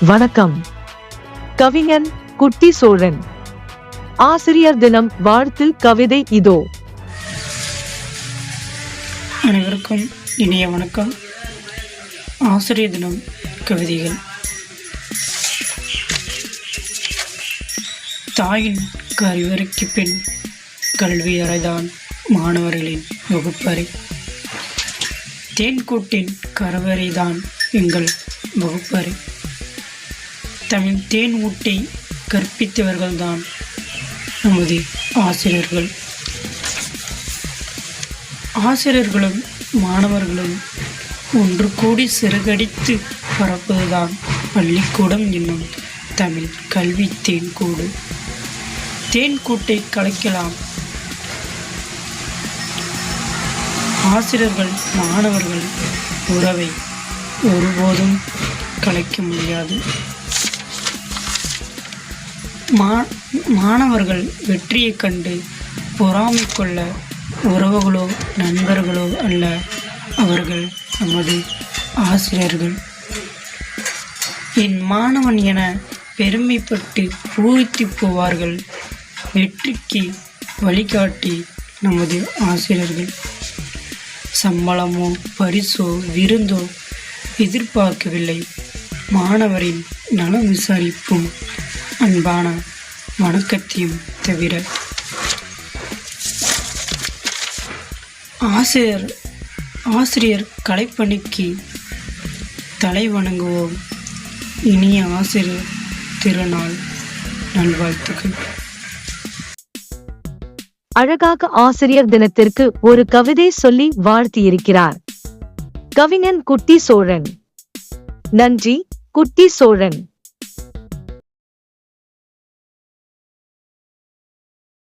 வணக்கம். கவிஞன் குட்டி சோழன். ஆசிரியர் தினம் வாழ்த்து கவிதை இதோ. அனைவருக்கும் இனிய வணக்கம். ஆசிரியர் தினம் கவிதைகள். தாயின் கருவறைக்கு பின் கல்வி அறைதான் மாணவர்களின் வகுப்பறை. தேன்கூட்டின் கருவறைதான் எங்கள் வகுப்பறை. தமிழ் தேன் ஊட்டி கற்பித்தவர்கள்தான் நமது ஆசிரியர்கள். ஆசிரியர்களும் மாணவர்களும் ஒன்று கூடி சிறகடித்து பரப்புவதுதான் பள்ளிக்கூடம் என்னும் தமிழ் கல்வி தேன்கூடு. தேன்கூட்டை கலைக்கலாம். ஆசிரியர்கள் மாணவர்கள் உறவை ஒருபோதும் கலைக்க முடியாது. மாணவர்கள் வெற்றியை கண்டு பொறாமை கொள்ள உறவுகளோ நண்பர்களோ அல்ல, அவர்கள் நமது ஆசிரியர்கள். என் மாணவன் என பெருமைப்பட்டு பூரித்து போவார்கள். வெற்றிக்கு வழிகாட்டி நமது ஆசிரியர்கள். சம்பளமோ பரிசோ விருந்தோ எதிர்பார்க்கவில்லை. மாணவரின் நலம் விசாரிப்பும் அன்பான வணக்கத்தையும் தவிர. ஆசிரியர் கலைப்பணிக்கு தலை வணங்குவோம். இனிய ஆசிரியர் திருநாள் நல்வாழ்த்துக்கள். அழகாக ஆசிரியர் தினத்திற்கு ஒரு கவிதை சொல்லி வாழ்த்தியிருக்கிறார் கவிஞன் குட்டி சோழன். நன்றி குட்டி சோழன்.